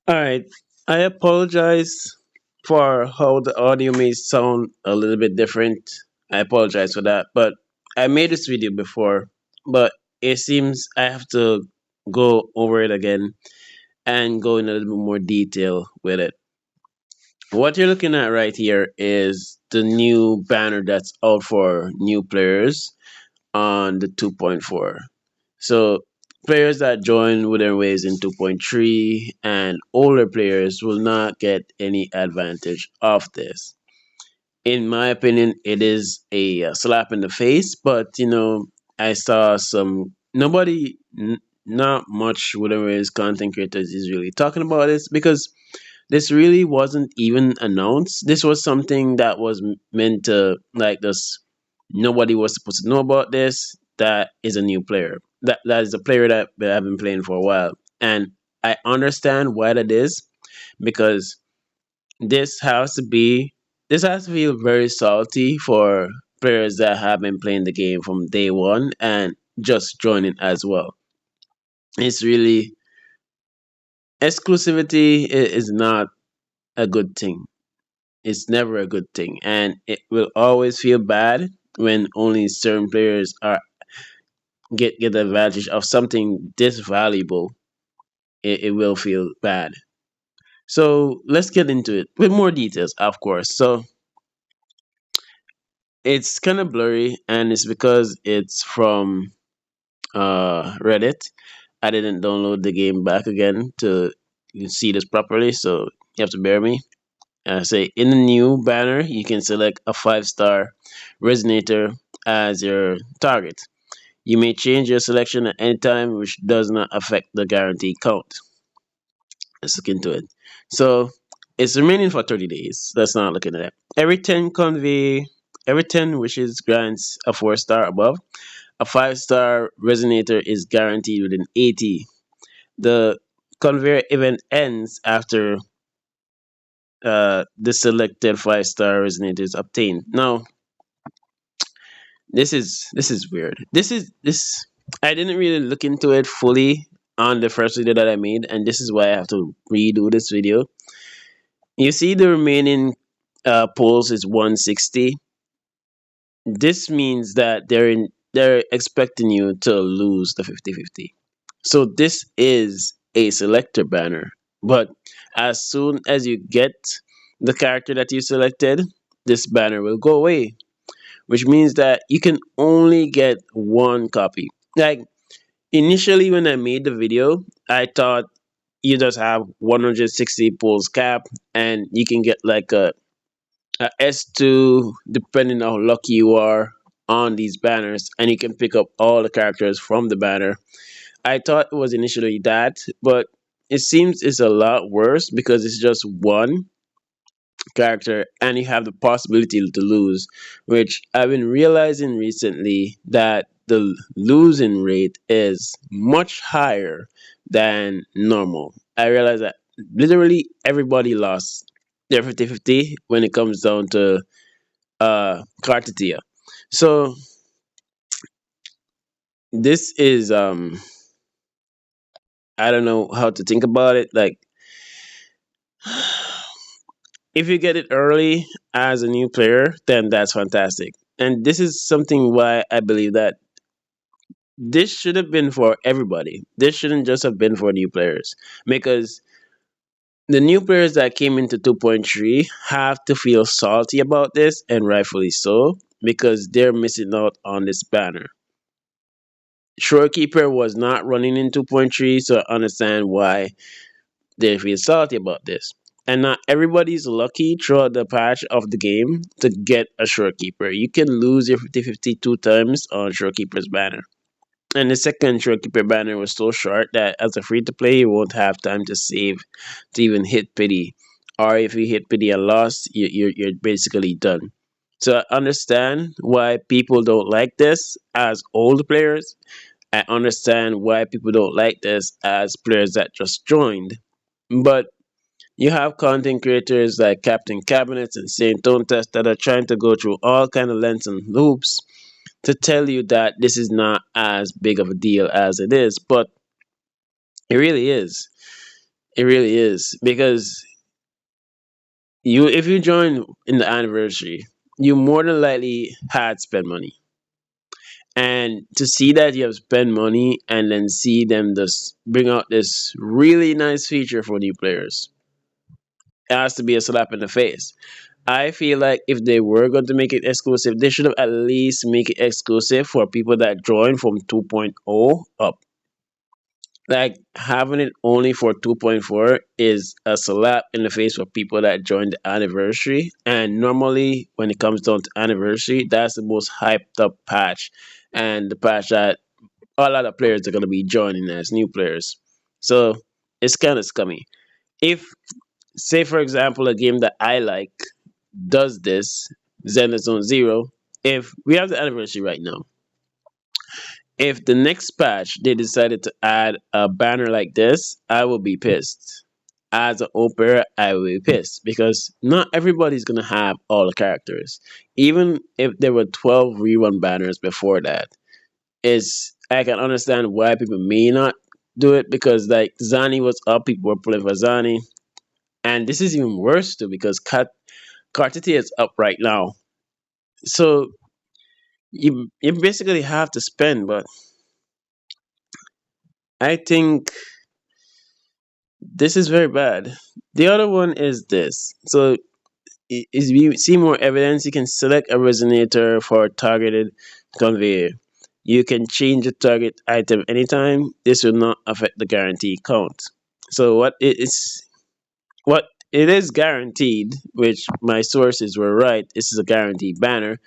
All right. I apologize for how the audio may sound a little bit different. I apologize for that. But I made this video before, but it seems I have to go over it again and go in a little bit more detail with it. What you're looking at right here is the new banner that's out for new players on the 2.4. So players that join Wuthering Waves in 2.3 and older players will not get any advantage of this. In my opinion, it is a slap in the face, but I saw not much Wuthering Waves content creators is really talking about this because this really wasn't even announced. This was something that was meant to like this. Nobody was supposed to know about this. That is a new player. That is a player that I've been playing for a while, and I understand why that is because this has to be this has to feel very salty for players that have been playing the game from day one and just joining as well. It's really exclusivity is not a good thing. It's never a good thing, and it will always feel bad when only certain players are get the advantage of something this valuable. It will feel bad. So let's get into it with more details, of course. So it's kind of blurry, and it's because it's from Reddit. I didn't download the game back again to see this properly, so you have to bear me. Say in the new banner, you can select a 5-star resonator as your target. You may change your selection at any time, which does not affect the guaranteed count. Let's look into it. So it's remaining for 30 days. Let's not look at that. Every 10 wishes grants a 4-star above. A 5-star resonator is guaranteed within 80. The conveyor event ends after the selected 5-star resonator is obtained. Now, this is weird. This I didn't really look into it fully on the first video that I made, and this is why I have to redo this video. You see, the remaining polls is 160. This means that they're expecting you to lose the 50-50. So this is a selector banner, but as soon as you get the character that you selected, this banner will go away, which means that you can only get one copy. Like initially when I made the video, I thought you just have 160 pulls cap and you can get like a S2 depending on how lucky you are on these banners, and you can pick up all the characters from the banner. I thought it was initially that, but it seems it's a lot worse because it's just one character and you have the possibility to lose, which I've been realizing recently that the losing rate is much higher than normal. I realized that literally everybody lost their 50-50 when it comes down to Cartetia. So this is I don't know how to think about it. Like if you get it early as a new player, then that's fantastic. And this is something why I believe that this should have been for everybody. This shouldn't just have been for new players because the new players that came into 2.3 have to feel salty about this, and rightfully so, because they're missing out on this banner. Shorekeeper was not running in 2.3, so I understand why they feel salty about this. And not everybody's lucky throughout the patch of the game to get a Shorekeeper. You can lose your 50-50 times on Shorekeeper's banner. And the second Shorekeeper banner was so short that as a free to play, you won't have time to save to even hit pity. Or if you hit pity and lost, you're basically done. So I understand why people don't like this as old players. I understand why people don't like this as players that just joined. But you have content creators like Captain Cabinets and Saint Tone Test that are trying to go through all kind of lengths and loops to tell you that this is not as big of a deal as it is, but it really is. It really is because you if you join in the anniversary, you more than likely had spent money. And to see that you have spent money and then see them just bring out this really nice feature for new players, it has to be a slap in the face. I feel like if they were going to make it exclusive, they should have at least make it exclusive for people that join from 2.0 up. Like having it only for 2.4 is a slap in the face for people that joined the anniversary. And normally, when it comes down to anniversary, that's the most hyped up patch, and the patch that a lot of players are going to be joining as new players. So it's kind of scummy. If, say, for example, a game that I like does this, Zenless Zone Zero, if we have the anniversary right now, if the next patch they decided to add a banner like this, I will be pissed. As an opera, I will be pissed because not everybody's gonna have all the characters. Even if there were 12 rerun banners before that, is I can understand why people may not do it because like Zani was up, people were pulling for Zani, and this is even worse too because Kartiti is up right now. So you basically have to spend, but I think this is very bad. The other one is this. So, is we see more evidence, you can select a resonator for a targeted conveyor. You can change the target item anytime. This will not affect the guarantee count. So, what it is guaranteed, which my sources were right, this is a guaranteed banner,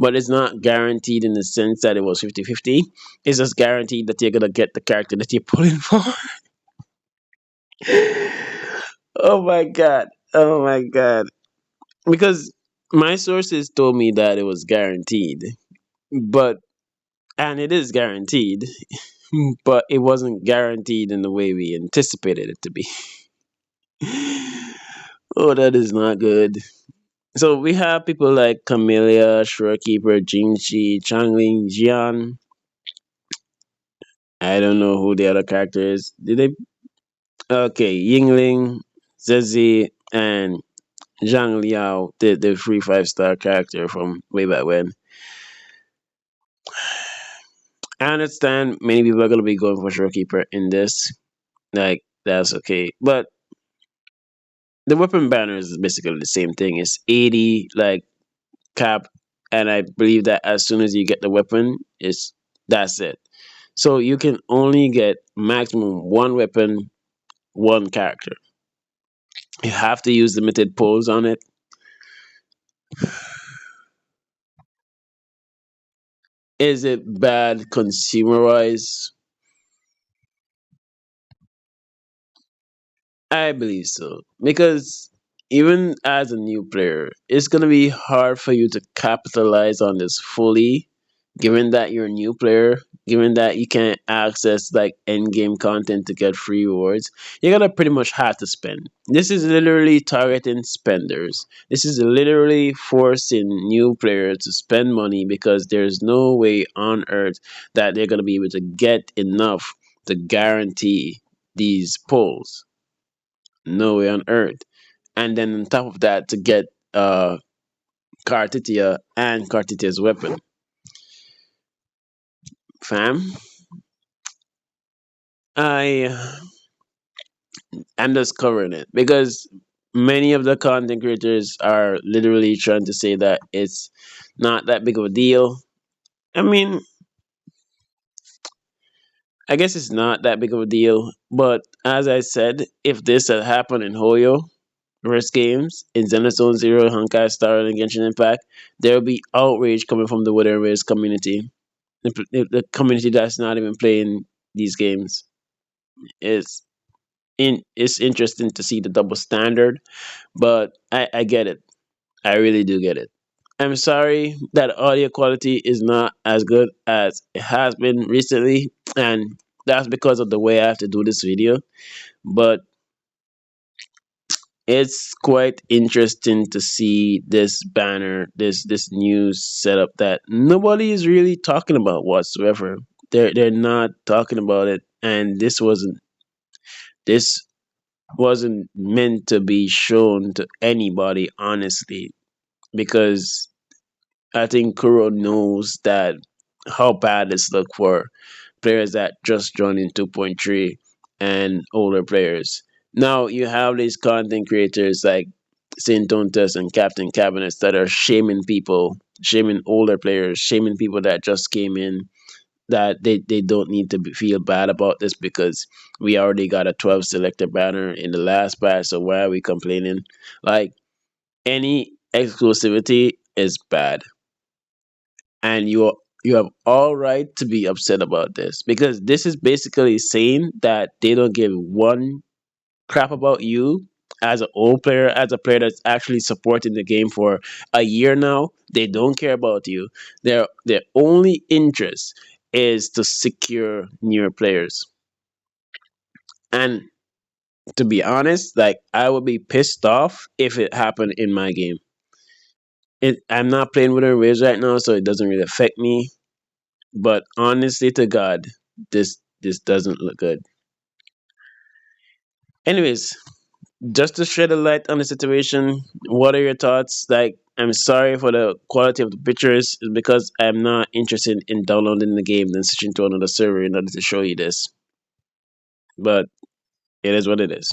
but it's not guaranteed in the sense that it was 50-50. It's just guaranteed that you're going to get the character that you're pulling for. Oh my god. Oh my god. Because my sources told me that it was guaranteed, but and it is guaranteed, but it wasn't guaranteed in the way we anticipated it to be. Oh, that is not good. So we have people like Camellia, Shorekeeper, Jingxi, Changling, Jian. I don't know who the other character is. Did they? Okay, Yingling, Zezi, and Zhang Liao, the free 5-star character from way back when. I understand many people are gonna be going for Shorekeeper in this. Like that's okay. But the weapon banner is basically the same thing. It's 80 like cap, and I believe that as soon as you get the weapon, it's that's it. So you can only get maximum one weapon, one character. You have to use limited pulls on it. Is it bad consumer wise? I believe so. Because even as a new player, it's going to be hard for you to capitalize on this fully, given that you're a new player, given that you can't access like end game content to get free rewards. You're going to pretty much have to spend. This is literally targeting spenders. This is literally forcing new players to spend money because there's no way on earth that they're going to be able to get enough to guarantee these pulls. No way on earth. And then on top of that, to get Kartitia and Kartitia's weapon. Fam, I am just covering it because many of the content creators are literally trying to say that it's not that big of a deal. I mean, I guess it's not that big of a deal, but as I said, if this had happened in Hoyo, Risk Games, in Zenithzone Zero, Honkai Star, and Genshin Impact, there will be outrage coming from the Wuthering Risk community. The community that's not even playing these games. It's it's interesting to see the double standard, but I get it. I really do get it. I'm sorry that audio quality is not as good as it has been recently, and that's because of the way I have to do this video. But it's quite interesting to see this banner, this new setup that nobody is really talking about whatsoever. They're not talking about it, and this wasn't this. wasn't meant to be shown to anybody, honestly, because I think Kuro knows that how bad this look for players that just joined in 2.3 and older players. Now you have these content creators like Sintontus and Captain Cabinets that are shaming people, shaming older players, shaming people that just came in, that they don't need to feel bad about this because we already got a 12 selector banner in the last patch, so why are we complaining? Like, any exclusivity is bad, and you have all right to be upset about this because this is basically saying that they don't give one crap about you as an old player, as a player that's actually supporting the game for a year now. They don't care about you. Their only interest is to secure newer players. And to be honest, like, I would be pissed off if it happened in my game. I'm not playing with Waves right now, so it doesn't really affect me. But honestly to God, this doesn't look good. Anyways, just to shed a light on the situation, what are your thoughts? Like, I'm sorry for the quality of the pictures, it's because I'm not interested in downloading the game and switching to another server in order to show you this. But it is what it is.